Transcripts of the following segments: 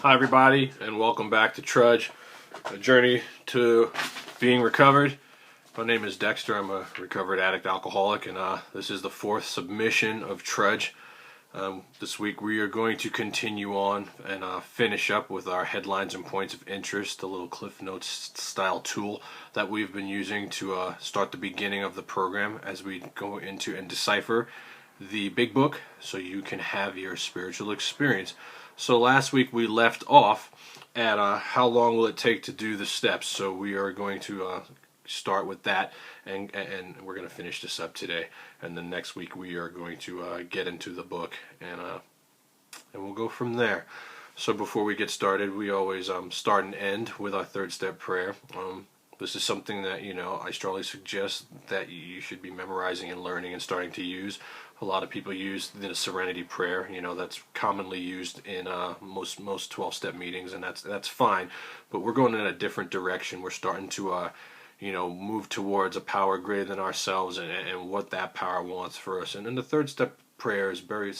Hi everybody, and welcome back to Trudge, a journey to being recovered. My name is Dexter. I'm a recovered addict alcoholic, and this is the fourth submission of Trudge. This week we are going to continue on and finish up with our headlines and points of interest, the little Cliff Notes style tool that we've been using to start the beginning of the program as we go into and decipher the big book so you can have your spiritual experience. So last week we left off at how long will it take to do the steps. So we are going to start with that, and we're going to finish this up today. And then next week we are going to get into the book, and we'll go from there. So before we get started, we always start and end with our third step prayer. This is something that, I strongly suggest that you should be memorizing and learning and starting to use. A lot of people use the Serenity Prayer, that's commonly used in most 12-step meetings, and that's fine. But we're going in a different direction. We're starting to, move towards a power greater than ourselves and what that power wants for us. And then the third step prayer is very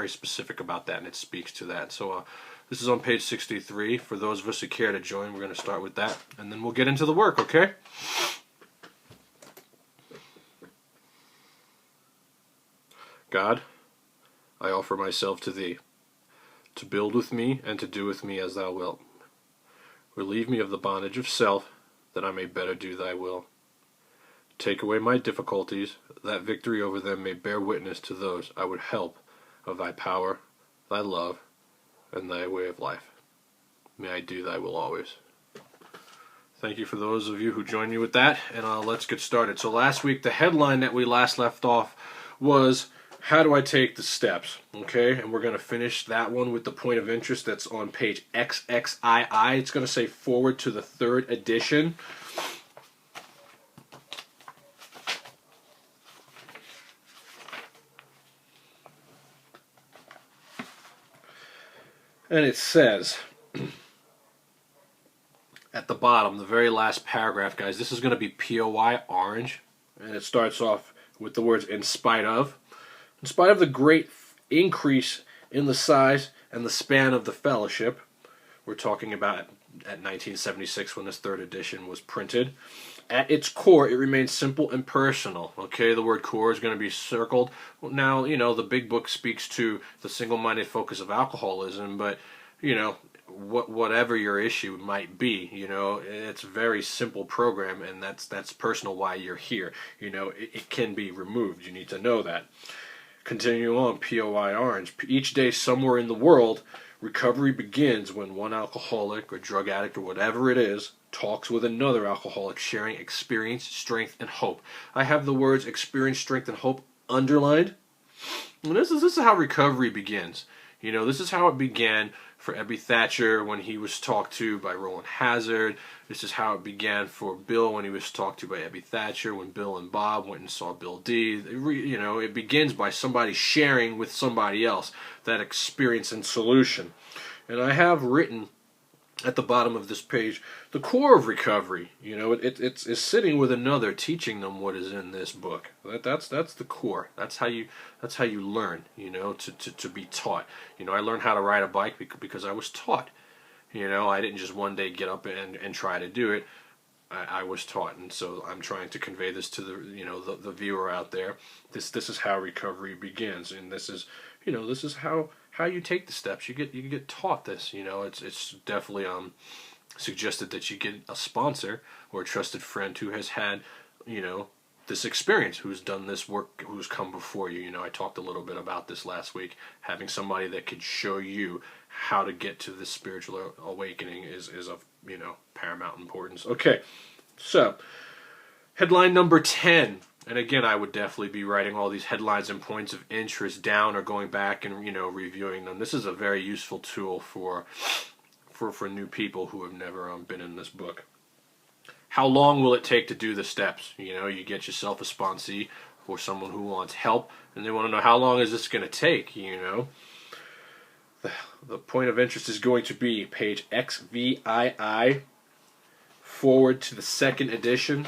specific about that, and it speaks to that. So this is on page 63. For those of us who care to join, we're going to start with that, and then we'll get into the work, okay? God, I offer myself to Thee, to build with me and to do with me as Thou wilt. Relieve me of the bondage of self, that I may better do Thy will. Take away my difficulties, that victory over them may bear witness to those I would help of Thy power, Thy love, and Thy way of life. May I do Thy will always. Thank you for those of you who joined me with that, and let's get started. So last week, the headline that we last left off was, how do I take the steps? Okay, and we're going to finish that one with the point of interest that's on page XXII. It's going to say forward to the third edition. And it says, at the bottom, the very last paragraph, guys, this is going to be POI orange, and it starts off with the words, in spite of. In spite of the great increase in the size and the span of the fellowship, we're talking about at 1976 when this third edition was printed, at its core it remains simple and personal. Okay, the word core is going to be circled. Now, the big book speaks to the single-minded focus of alcoholism, but, whatever your issue might be, it's a very simple program, and that's personal why you're here. It can be removed. You need to know that. Continuing on, POI orange. Each day somewhere in the world, recovery begins when one alcoholic or drug addict or whatever it is talks with another alcoholic, sharing experience, strength, and hope. I have the words experience, strength, and hope underlined. And this is how recovery begins. This is how it began for Ebby Thatcher when he was talked to by Roland Hazard. This is how it began for Bill when he was talked to by Ebby Thatcher, when Bill and Bob went and saw Bill D. It begins by somebody sharing with somebody else that experience and solution. And I have written at the bottom of this page the core of recovery. It's sitting with another, teaching them what is in this book. That's the core. That's how you learn. To be taught. I learned how to ride a bike because I was taught. I didn't just one day get up and try to do it. I was taught, and so I'm trying to convey this to the viewer out there. This is how recovery begins, and this is how you take the steps. You get taught this. It's definitely suggested that you get a sponsor or a trusted friend who has had this experience, who's done this work, who's come before you. I talked a little bit about this last week. Having somebody that could show you how to get to this spiritual awakening is of paramount importance. Okay, so headline number 10. And again, I would definitely be writing all these headlines and points of interest down or going back and reviewing them. This is a very useful tool for new people who have never been in this book. How long will it take to do the steps? You get yourself a sponsee or someone who wants help, and they want to know how long is this going to take. The point of interest is going to be page XVII, forward to the second edition.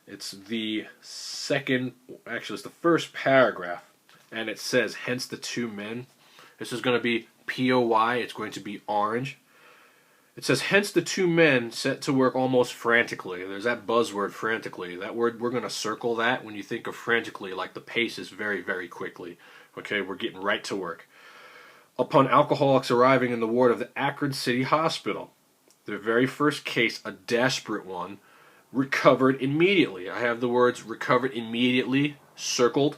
It's the second, actually it's the first paragraph and it says, hence the two men. This is going to be POY. It's going to be orange. It says, hence the two men set to work almost frantically. There's that buzzword, frantically. That word, we're going to circle that when you think of frantically, like the pace is very, very quickly. Okay, we're getting right to work. Upon alcoholics arriving in the ward of the Akron City Hospital. Their very first case, a desperate one, recovered immediately. I have the words recovered immediately circled.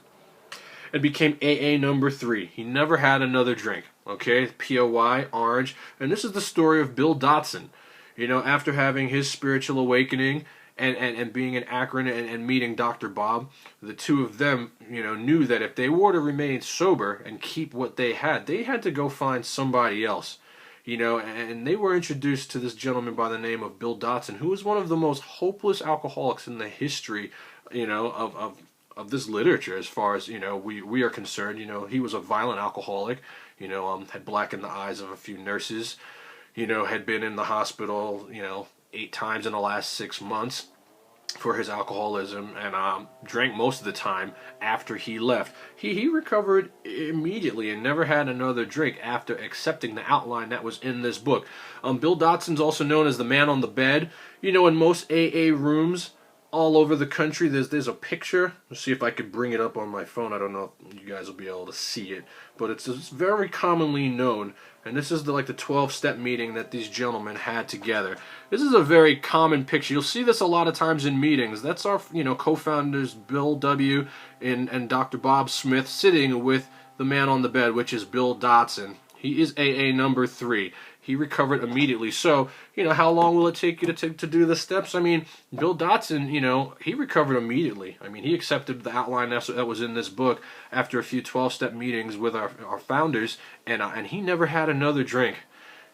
And became AA number 3. He never had another drink. Okay, POY, orange. And this is the story of Bill Dotson. You know, after having his spiritual awakening and being in Akron and meeting Dr. Bob, the two of them, you know, knew that if they were to remain sober and keep what they had to go find somebody else. You know, and they were introduced to this gentleman by the name of Bill Dotson, who was one of the most hopeless alcoholics in the history, you know, of this literature, as far as, you know, we are concerned. You know, he was a violent alcoholic, you know, had blackened the eyes of a few nurses, you know, had been in the hospital, you know, 8 times in the last 6 months for his alcoholism, and drank most of the time after he left. He recovered immediately and never had another drink after accepting the outline that was in this book. Bill Dotson's also known as the man on the bed. You know, in most AA rooms all over the country, there's a picture. Let's see if I could bring it up on my phone. I don't know if you guys will be able to see it, but it's very commonly known. And this is like the 12-step meeting that these gentlemen had together. This is a very common picture. You'll see this a lot of times in meetings. That's our, you know, co-founders Bill W. and Dr. Bob Smith sitting with the man on the bed, which is Bill Dotson. He is AA number 3. He recovered immediately. So, you know, how long will it take you to do the steps? I mean, Bill Dotson, you know, he recovered immediately. I mean, he accepted the outline that was in this book after a few 12-step meetings with our founders, and he never had another drink.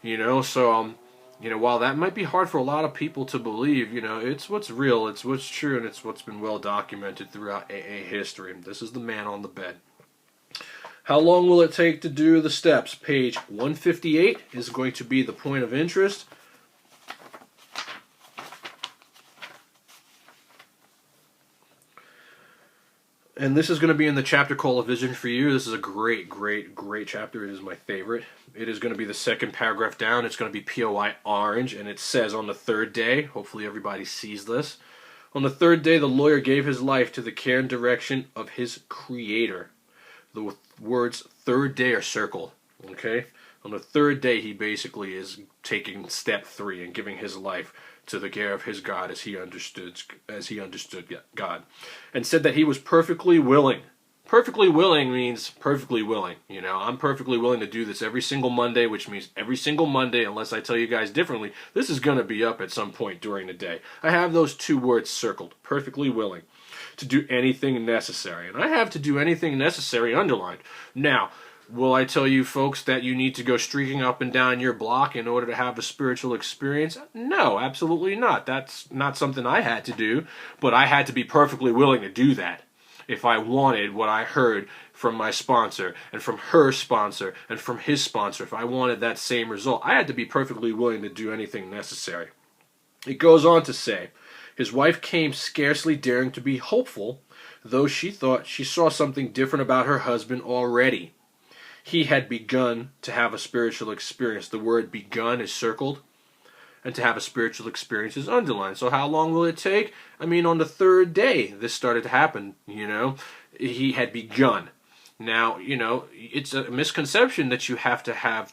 You know, so, you know, while that might be hard for a lot of people to believe, you know, it's what's real, it's what's true, and it's what's been well documented throughout AA history. This is the man on the bed. How long will it take to do the steps? Page 158 is going to be the point of interest. And this is going to be in the chapter called A Vision for You. This is a great, great, great chapter. It is my favorite. It is going to be the second paragraph down. It's going to be POI orange, and it says on the 3rd day, hopefully everybody sees this, on the 3rd day the lawyer gave his life to the care and direction of his Creator. The words 3rd day are circled, okay? On the 3rd day, he basically is taking step 3 and giving his life to the care of his God as he understood God, and said that he was perfectly willing. Perfectly willing means perfectly willing. You know, I'm perfectly willing to do this every single Monday, which means every single Monday, unless I tell you guys differently, this is going to be up at some point during the day. I have those 2 words circled, perfectly willing, to do anything necessary. And I have to do anything necessary underlined. Now, will I tell you folks that you need to go streaking up and down your block in order to have a spiritual experience? No, absolutely not. That's not something I had to do, but I had to be perfectly willing to do that if I wanted what I heard from my sponsor and from her sponsor and from his sponsor. If I wanted that same result, I had to be perfectly willing to do anything necessary. It goes on to say, his wife came scarcely daring to be hopeful, though she thought she saw something different about her husband already. He had begun to have a spiritual experience. The word begun is circled, and to have a spiritual experience is underlined. So how long will it take? I mean, on the 3rd day, this started to happen, you know. He had begun. Now, you know, it's a misconception that you have to have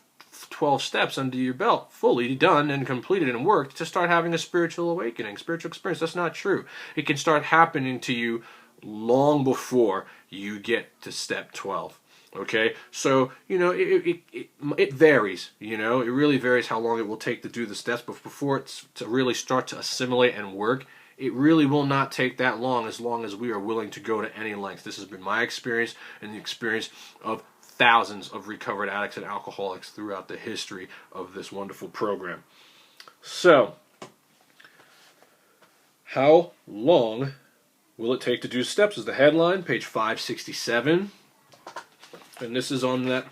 12 steps under your belt, fully done and completed and worked, to start having a spiritual awakening, spiritual experience. That's not true. It can start happening to you long before you get to step 12. Okay, so, you know, it varies, you know, it really varies how long it will take to do the steps, but before it's to really start to assimilate and work, it really will not take that long as we are willing to go to any length. This has been my experience and the experience of thousands of recovered addicts and alcoholics throughout the history of this wonderful program. So, how long will it take to do steps is the headline, page 567. And this is on that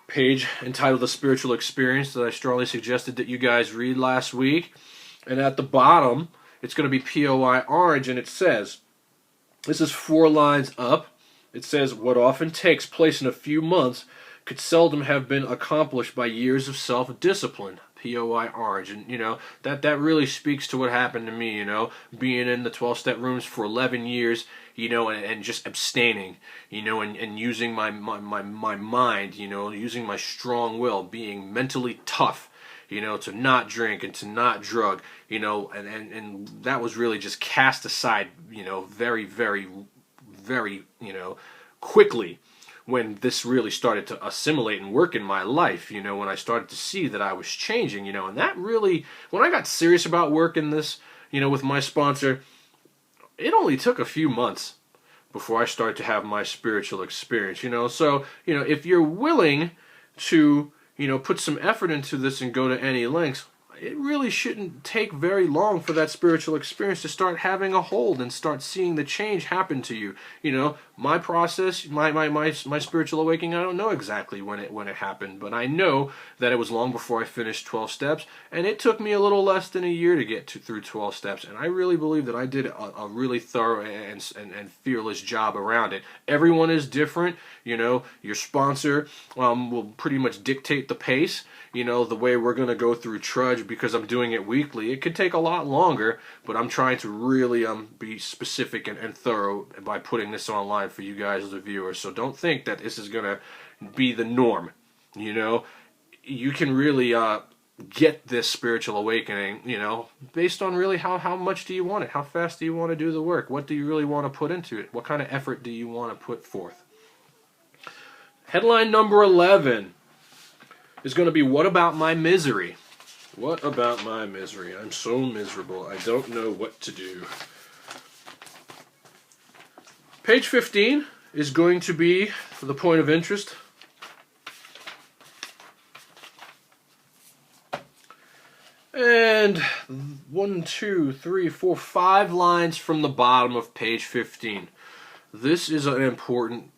page entitled The Spiritual Experience that I strongly suggested that you guys read last week. And at the bottom, it's going to be POI orange, and it says, this is 4 lines up, It says, what often takes place in a few months could seldom have been accomplished by years of self-discipline. POI Orange. And, that really speaks to what happened to me, being in the 12-step rooms for 11 years, and just abstaining, and using my mind, using my strong will, being mentally tough, to not drink and to not drug, and that was really just cast aside, very, very, very, quickly when this really started to assimilate and work in my life, when I started to see that I was changing, and that really, when I got serious about working this, with my sponsor, it only took a few months before I started to have my spiritual experience, so, if you're willing to, put some effort into this and go to any lengths, it really shouldn't take very long for that spiritual experience to start having a hold and start seeing the change happen to you. My process, my spiritual awakening, I don't know exactly when it happened, but I know that it was long before I finished 12 steps, and it took me a little less than a year to get through 12 steps, and I really believe that I did a really thorough and fearless job around it. Everyone is different, your sponsor will pretty much dictate the pace, the way we're going to go through Trudge, because I'm doing it weekly. It could take a lot longer, but I'm trying to really be specific and thorough by putting this online for you guys as the viewers. So don't think that this is going to be the norm. You can really get this spiritual awakening, based on really how much do you want it? How fast do you want to do the work? What do you really want to put into it? What kind of effort do you want to put forth? Headline number 11 is going to be, what about my misery? What about my misery? I'm so miserable. I don't know what to do. Page 15 is going to be the point of interest. And 1, 2, 3, 4, 5 lines from the bottom of page 15. This is an important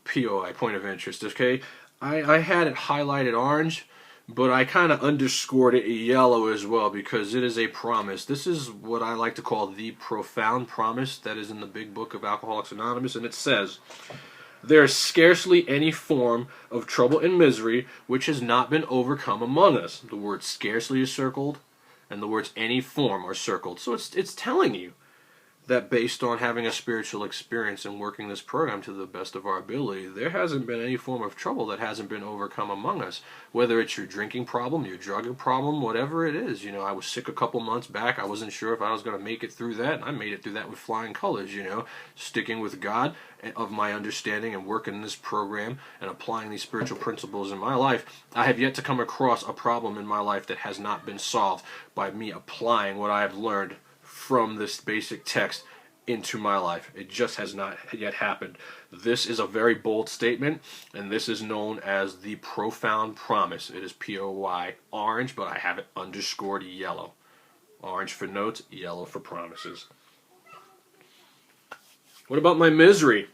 POI, point of interest, okay? I had it highlighted orange, but I kind of underscored it yellow as well because it is a promise. This is what I like to call the profound promise that is in the big book of Alcoholics Anonymous, and it says, there is scarcely any form of trouble and misery which has not been overcome among us. The word scarcely is circled, and the words any form are circled. So it's telling you that based on having a spiritual experience and working this program to the best of our ability, there hasn't been any form of trouble that hasn't been overcome among us. Whether it's your drinking problem, your drug problem, whatever it is. I was sick a couple months back. I wasn't sure if I was going to make it through that, and I made it through that with flying colors, sticking with God of my understanding and working this program and applying these spiritual principles in my life. I have yet to come across a problem in my life that has not been solved by me applying what I have learned from this basic text into my life. It just has not yet happened. This is a very bold statement, and this is known as the profound promise. It is POI orange, but I have it underscored yellow. Orange for notes, yellow for promises. What about my misery?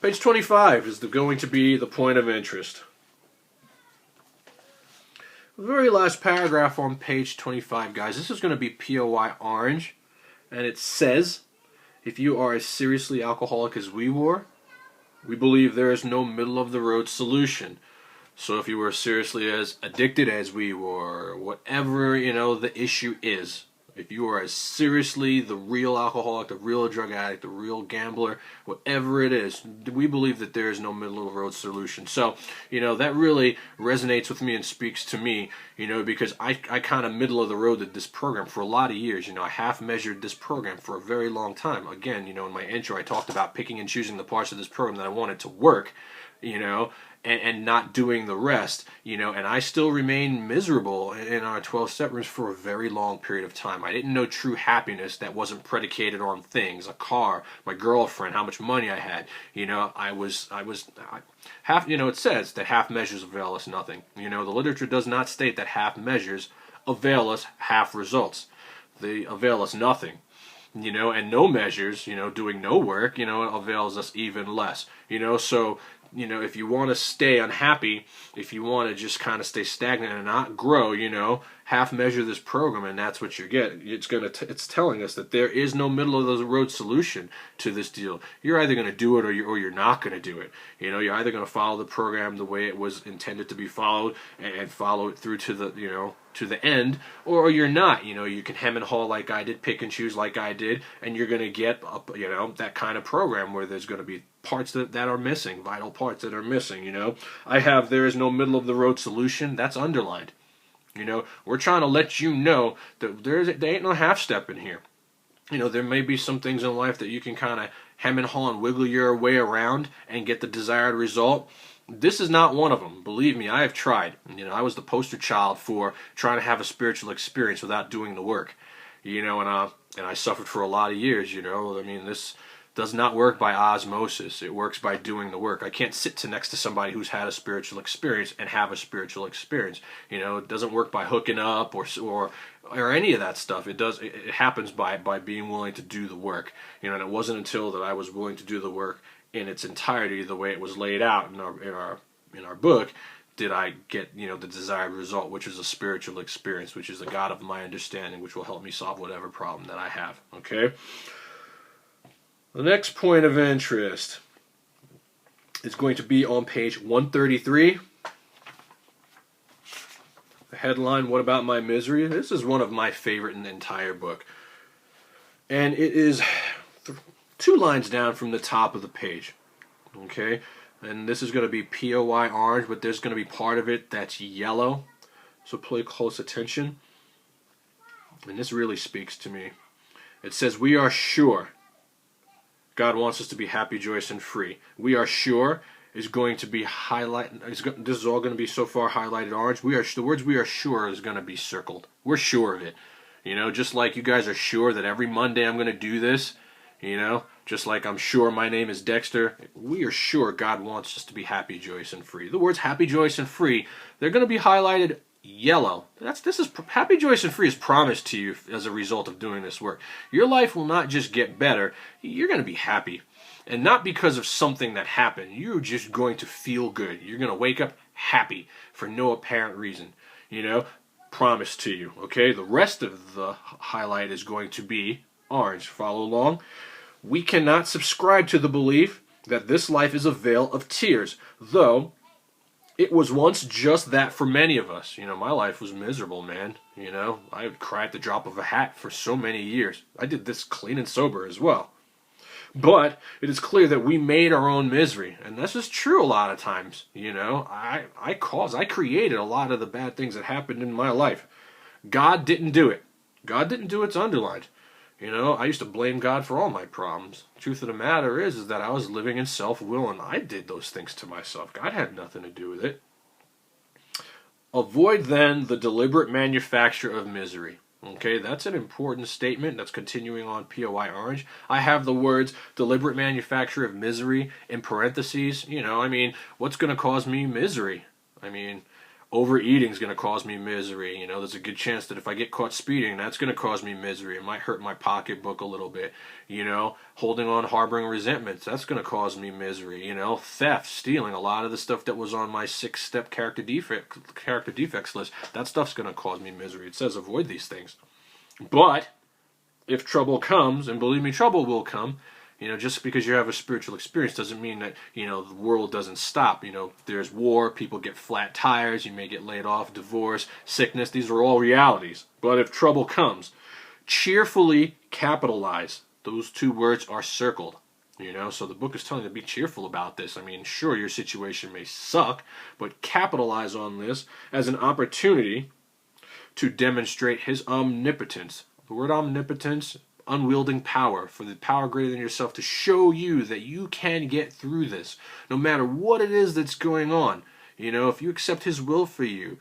Page 25 is going to be the point of interest. The very last paragraph on page 25, guys. This is going to be POI orange. And it says, if you are as seriously alcoholic as we were, we believe there is no middle-of-the-road solution. So if you were seriously as addicted as we were, whatever, the issue is, if you are as seriously the real alcoholic, the real drug addict, the real gambler, whatever it is, we believe that there is no middle-of-the-road solution. So, that really resonates with me and speaks to me, because I kind of middle-of-the-roaded this program for a lot of years. I half-measured this program for a very long time. Again, in my intro, I talked about picking and choosing the parts of this program that I wanted to work, and not doing the rest, and I still remain miserable in our 12-step rooms for a very long period of time. I didn't know true happiness that wasn't predicated on things, a car, my girlfriend, how much money I had. It says that half measures avail us nothing. The literature does not state that half measures avail us half results. They avail us nothing. And no measures, doing no work, avails us even less. So if you want to stay unhappy, if you want to just kind of stay stagnant and not grow, half measure this program and that's what you get. It's telling us that there is no middle of the road solution to this deal. You're either going to do it or you're not going to do it. You know, you're either going to follow the program the way it was intended to be followed and follow it through to the, you know, to the end, or you're not. You know, you can hem and haw like I did, pick and choose like I did, and you're going to get up, you know, that kind of program where there's going to be parts that are missing, vital parts that are missing. You know, I have there is no middle of the road solution. That's underlined. You know, we're trying to let you know that there ain't no half step in here. You know, there may be some things in life that you can kind of hem and haw and wiggle your way around and get the desired result. This is not one of them. Believe me, I have tried. You know, I was the poster child for trying to have a spiritual experience without doing the work. You know, and I suffered for a lot of years. You know, I mean, this does not work by osmosis. It works by doing the work. I can't sit next to somebody who's had a spiritual experience and have a spiritual experience. You know, it doesn't work by hooking up or any of that stuff. It happens by being willing to do the work. You know, and it wasn't until that I was willing to do the work in its entirety, the way it was laid out in our book, did I get, you know, the desired result, which is a spiritual experience, which is the God of my understanding, which will help me solve whatever problem that I have. Okay. The next point of interest is going to be on page 133. The headline, "What About My Misery?" This is one of my favorite in the entire book. And it is 2 lines down from the top of the page. Okay? And this is going to be POI orange, but there's going to be part of it that's yellow. So pay close attention. And this really speaks to me. It says, "We are sure God wants us to be happy, joyous, and free." We are sure is going to be highlighted. This is all going to be so far highlighted orange. The words "we are sure" is going to be circled. We're sure of it. You know, just like you guys are sure that every Monday I'm going to do this. You know, just like I'm sure my name is Dexter. We are sure God wants us to be happy, joyous, and free. The words "happy, joyous, and free," they're going to be highlighted yellow. Happy, joyous, and free is promised to you as a result of doing this work. Your life will not just get better. You're going to be happy. And not because of something that happened. You're just going to feel good. You're going to wake up happy for no apparent reason. You know, promised to you. Okay, the rest of the highlight is going to be orange. Follow along. "We cannot subscribe to the belief that this life is a vale of tears, though it was once just that for many of us." You know, my life was miserable, man. You know, I would cry at the drop of a hat for so many years. I did this clean and sober as well. But it is clear that we made our own misery, and this is true a lot of times. You know, I created a lot of the bad things that happened in my life. God didn't do it. God didn't do it's underlined. You know, I used to blame God for all my problems. Truth of the matter is that I was living in self-will, and I did those things to myself. God had nothing to do with it. "Avoid then the deliberate manufacture of misery." Okay, that's an important statement. That's continuing on POI orange. I have the words "deliberate manufacture of misery" in parentheses. You know, I mean, what's going to cause me misery? I mean, overeating is going to cause me misery. You know, there's a good chance that if I get caught speeding, that's going to cause me misery. It might hurt my pocketbook a little bit. You know, holding on, harboring resentments, that's going to cause me misery. You know, theft, stealing, a lot of the stuff that was on my 6-step character defects list, that stuff's going to cause me misery. It says avoid these things. But if trouble comes, and believe me, trouble will come. You know, just because you have a spiritual experience doesn't mean that, you know, the world doesn't stop. You know, there's war, people get flat tires, you may get laid off, divorce, sickness. These are all realities. But if trouble comes, cheerfully capitalize. Those 2 words are circled. You know, so the book is telling you to be cheerful about this. I mean, sure, your situation may suck, but capitalize on this as an opportunity to demonstrate His omnipotence. The word omnipotence, unwielding power, for the power greater than yourself, to show you that you can get through this, no matter what it is that's going on. You know, if you accept His will for you,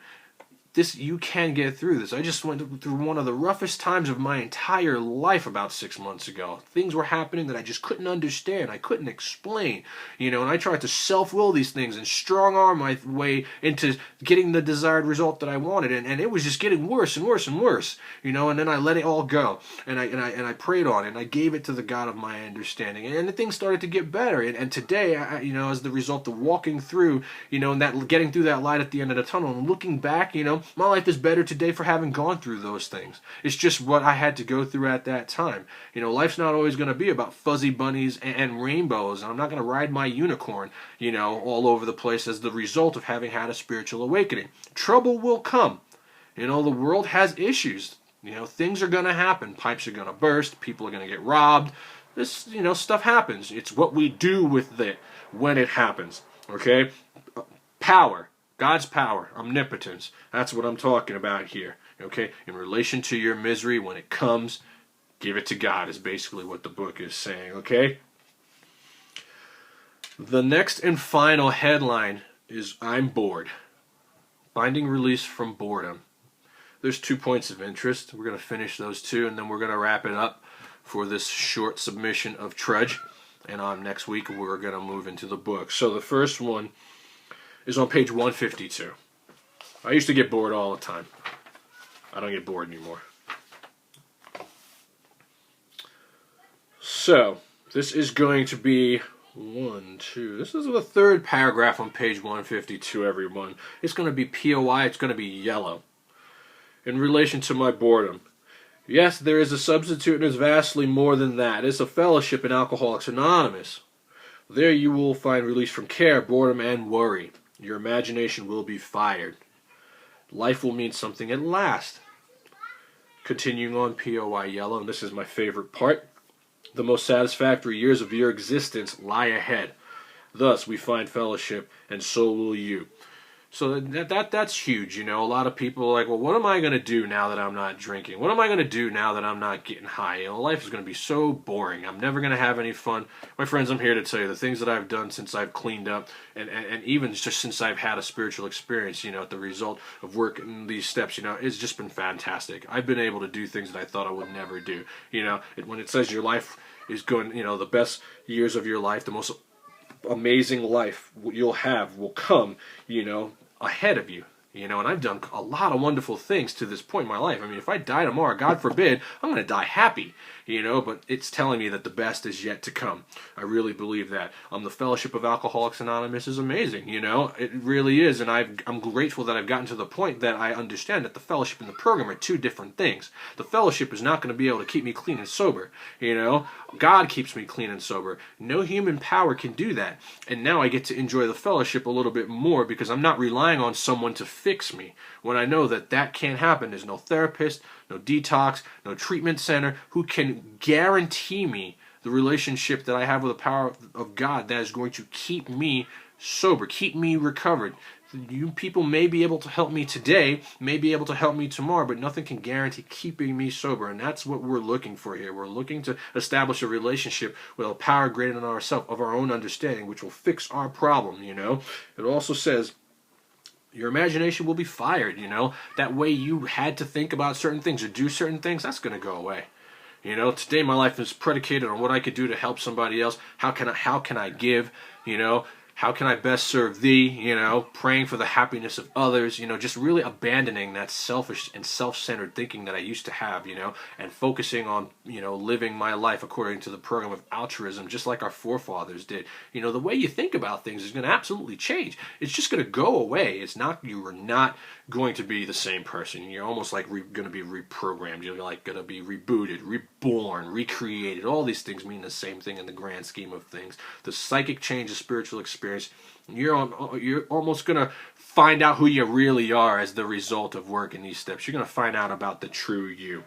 you can get through this. I just went through one of the roughest times of my entire life about 6 months ago. Things were happening that I just couldn't understand. I couldn't explain. You know, and I tried to self-will these things and strong-arm my way into getting the desired result that I wanted. And it was just getting worse and worse and worse. You know, and then I let it all go. And I prayed on it. And I gave it to the God of my understanding. And the things started to get better. And today, you know, as the result of walking through, you know, and that getting through that light at the end of the tunnel and looking back, you know, my life is better today for having gone through those things. It's just what I had to go through at that time. Life's not always going to be about fuzzy bunnies and rainbows, and I'm not going to ride my unicorn, all over the place as the result of having had a spiritual awakening. Trouble will come. The world has issues. Things are going to happen. Pipes are going to burst. People are going to get robbed. This, stuff happens. It's what we do with it when it happens. Okay? Power. God's power. Omnipotence. That's what I'm talking about here. Okay? In relation to your misery, when it comes, give it to God is basically what the book is saying. Okay? The next and final headline is I'm bored. Finding release from boredom. There's 2 points of interest. We're going to finish those 2, and then we're going to wrap it up for this short submission of Trudge. And on next week, we're going to move into the book. So the first one is on page 152. I used to get bored all the time. I don't get bored anymore. So this is going to be this is the third paragraph on page 152, everyone. It's going to be POI. It's going to be yellow. In relation to my boredom. Yes, there is a substitute and is vastly more than that. It's a fellowship in Alcoholics Anonymous. There you will find release from care, boredom, and worry. Your imagination will be fired. Life will mean something at last. Continuing on POI yellow, and this is my favorite part. The most satisfactory years of your existence lie ahead. Thus we find fellowship, and so will you. So that's huge, A lot of people are like, well, what am I going to do now that I'm not drinking? What am I going to do now that I'm not getting high? Life is going to be so boring. I'm never going to have any fun. My friends, I'm here to tell you the things that I've done since I've cleaned up and even just since I've had a spiritual experience, at the result of working these steps, it's just been fantastic. I've been able to do things that I thought I would never do. When it says your life is going, the best years of your life, the most amazing life you'll have will come, ahead of you. And I've done a lot of wonderful things to this point in my life. I mean, if I die tomorrow, God forbid, I'm going to die happy, but it's telling me that the best is yet to come. I really believe that. The Fellowship of Alcoholics Anonymous is amazing, it really is, and I'm grateful that I've gotten to the point that I understand that the fellowship and the program are 2 different things. The fellowship is not going to be able to keep me clean and sober, God keeps me clean and sober. No human power can do that, and now I get to enjoy the fellowship a little bit more because I'm not relying on someone to fix me. When I know that can't happen, there's no therapist, no detox, no treatment center who can guarantee me the relationship that I have with the power of God that is going to keep me sober, keep me recovered. You people may be able to help me today, may be able to help me tomorrow, but nothing can guarantee keeping me sober, and that's what we're looking for here. We're looking to establish a relationship with a power greater than ourselves, of our own understanding, which will fix our problem, It also says, your imagination will be fired, That way you had to think about certain things or do certain things, that's going to go away. Today my life is predicated on what I could do to help somebody else. How can I give, How can I best serve thee, praying for the happiness of others, just really abandoning that selfish and self-centered thinking that I used to have, and focusing on, living my life according to the program of altruism, just like our forefathers did. The way you think about things is going to absolutely change. It's just going to go away. You are not going to be the same person. You're almost like going to be reprogrammed. You're like going to be rebooted, reborn, recreated. All these things mean the same thing in the grand scheme of things. The psychic change, the spiritual experience, you're almost going to find out who you really are as the result of working these steps. You're going to find out about the true you.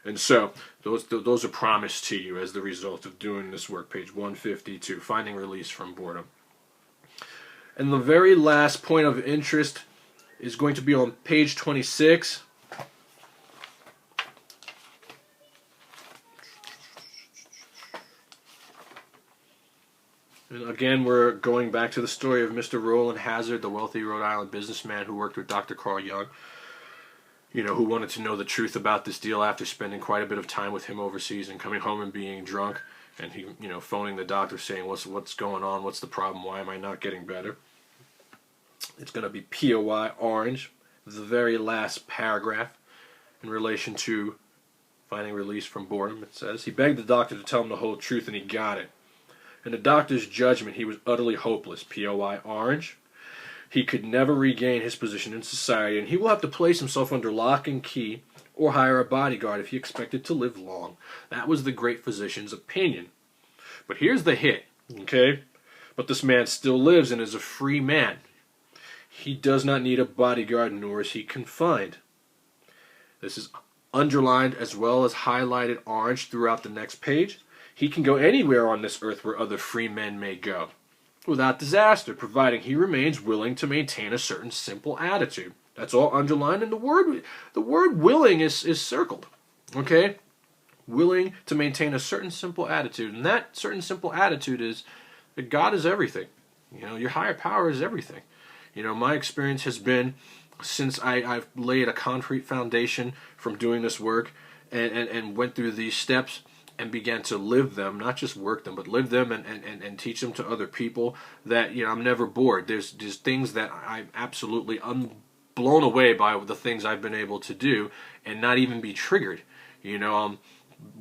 And so those are promised to you as the result of doing this work. Page 152, Finding Release from Boredom. And the very last point of interest is going to be on page 26. And again, we're going back to the story of Mr. Roland Hazard, the wealthy Rhode Island businessman who worked with Dr. Carl Jung, who wanted to know the truth about this deal after spending quite a bit of time with him overseas and coming home and being drunk, and he, phoning the doctor saying, what's going on, what's the problem, why am I not getting better? It's going to be POI orange, the very last paragraph in relation to finding release from boredom. It says, he begged the doctor to tell him the whole truth, and he got it. In the doctor's judgment, he was utterly hopeless. POI orange. He could never regain his position in society, and he will have to place himself under lock and key or hire a bodyguard if he expected to live long. That was the great physician's opinion. But here's the hit, okay? But this man still lives and is a free man. He does not need a bodyguard, nor is he confined. This is underlined as well as highlighted orange throughout the next page. He can go anywhere on this earth where other free men may go, without disaster, providing he remains willing to maintain a certain simple attitude. That's all underlined, and the word willing is circled. Okay? Willing to maintain a certain simple attitude. And that certain simple attitude is that God is everything. You know, your higher power is everything. You know, my experience has been, since I've laid a concrete foundation from doing this work and went through these steps and began to live them, not just work them, but live them and teach them to other people, that, you know, I'm never bored. There's things that I'm absolutely blown away by, the things I've been able to do and not even be triggered. You know,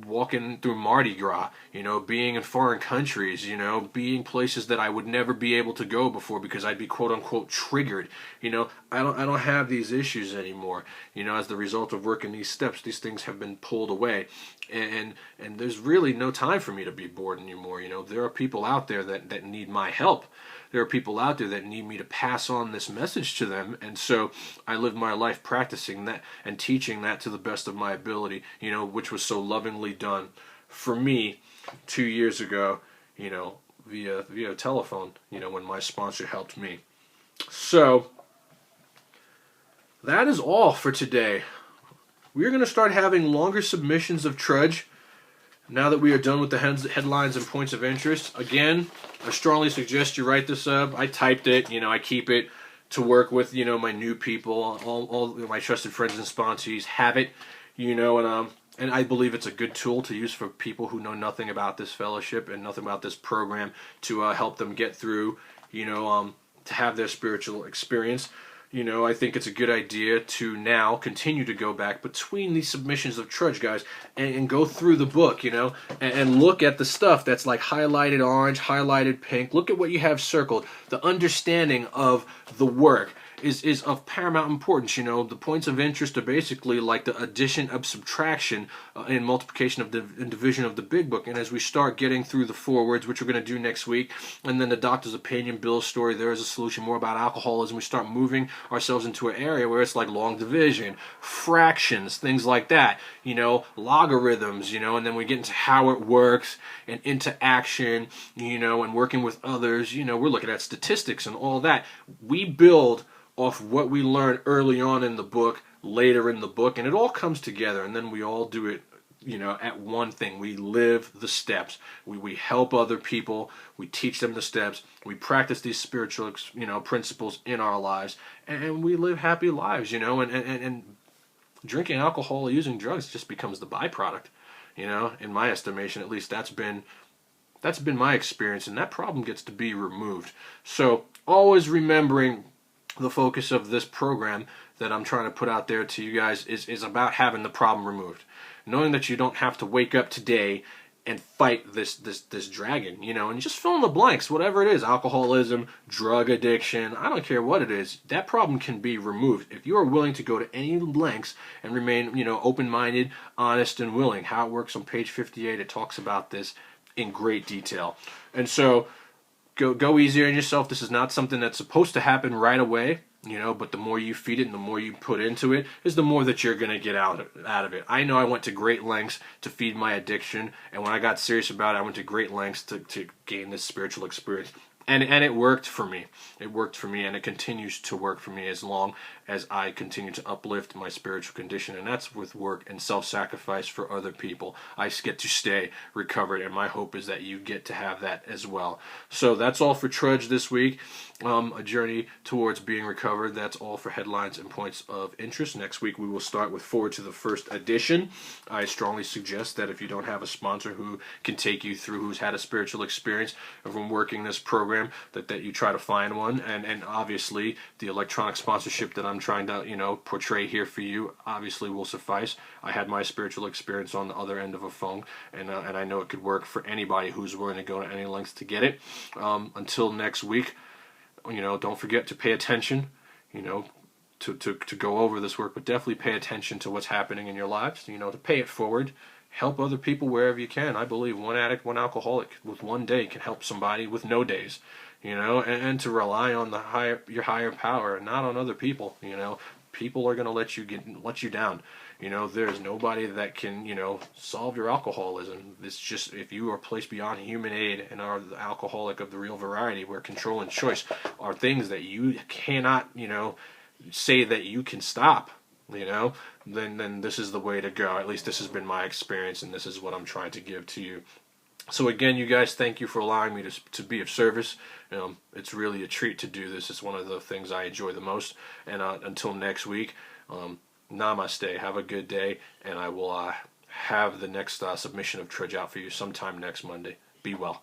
walking through Mardi Gras, you know, being in foreign countries, you know, being places that I would never be able to go before because I'd be quote unquote triggered. You know, I don't have these issues anymore. You know, as the result of working these steps, these things have been pulled away, and there's really no time for me to be bored anymore. You know, there are people out there that need my help. There are people out there that need me to pass on this message to them, and so I live my life practicing that and teaching that to the best of my ability, you know, which was so lovingly done for me 2 years ago, you know, via telephone, you know, when my sponsor helped me. So that is all for today. We're going to start having longer submissions of Trudge now that we are done with the headlines and points of interest. Again, I strongly suggest you write this up. I typed it, you know, I keep it to work with, you know, my new people. All my trusted friends and sponsees have it, you know, and I believe it's a good tool to use for people who know nothing about this fellowship and nothing about this program to help them get through, you know, to have their spiritual experience. You know, I think it's a good idea to now continue to go back between these submissions of Trudge, guys, and go through the book, you know, and look at the stuff that's like highlighted orange, highlighted pink. Look at what you have circled. The understanding of the work is of paramount importance. You know, the points of interest are basically like the addition of subtraction and multiplication of and division of the big book. And as we start getting through the forewords, which we're going to do next week, and then the doctor's opinion, Bill's story, there is a solution, more about alcoholism, we start moving ourselves into an area where it's like long division, fractions, things like that, you know, logarithms, you know, and then we get into how it works and into action, you know, and working with others. You know, we're looking at statistics and all that. We build off what we learn early on in the book, later in the book, and it all comes together, and then we all do it, you know, at one thing. We live the steps. We help other people. We teach them the steps. We practice these spiritual, you know, principles in our lives, and we live happy lives, you know, and drinking alcohol or using drugs just becomes the byproduct, you know, in my estimation. At least that's been my experience, and that problem gets to be removed. So always remembering the focus of this program that I'm trying to put out there to you guys is about having the problem removed. Knowing that you don't have to wake up today and fight this dragon, you know, and just fill in the blanks, whatever it is, alcoholism, drug addiction, I don't care what it is, that problem can be removed if you are willing to go to any lengths and remain, you know, open-minded, honest, and willing. How it works on page 58, it talks about this in great detail. And so Go easier on yourself. This is not something that's supposed to happen right away, you know, but the more you feed it and the more you put into it is the more that you're going to get out of it. I know I went to great lengths to feed my addiction, and when I got serious about it, I went to great lengths to gain this spiritual experience. And it worked for me. It worked for me, and it continues to work for me as long as I continue to uplift my spiritual condition. And that's with work and self-sacrifice for other people. I get to stay recovered, and my hope is that you get to have that as well. So that's all for Trudge this week. A journey towards being recovered. That's all for headlines and points of interest. Next week we will start with Forward to the First Edition. I strongly suggest that if you don't have a sponsor who can take you through, who's had a spiritual experience from working this program, that you try to find one. And obviously the electronic sponsorship that I'm trying to, you know, portray here for you obviously will suffice. I had my spiritual experience on the other end of a phone, and I know it could work for anybody who's willing to go to any lengths to get it. Until next week, don't forget to pay attention, to go over this work, but definitely pay attention to what's happening in your lives, to pay it forward. Help other people wherever you can. I believe one addict, one alcoholic with one day can help somebody with no days, and to rely on your higher power, not on other people. People are going to let you down. There's nobody that can, solve your alcoholism. It's just, if you are placed beyond human aid and are the alcoholic of the real variety, where control and choice are things that you cannot, say that you can stop, then this is the way to go. At least this has been my experience, and this is what I'm trying to give to you. So again, you guys, thank you for allowing me to be of service. It's really a treat to do this. It's one of the things I enjoy the most. And until next week, namaste. Have a good day, and I will have the next submission of Trudge out for you sometime next Monday. Be well.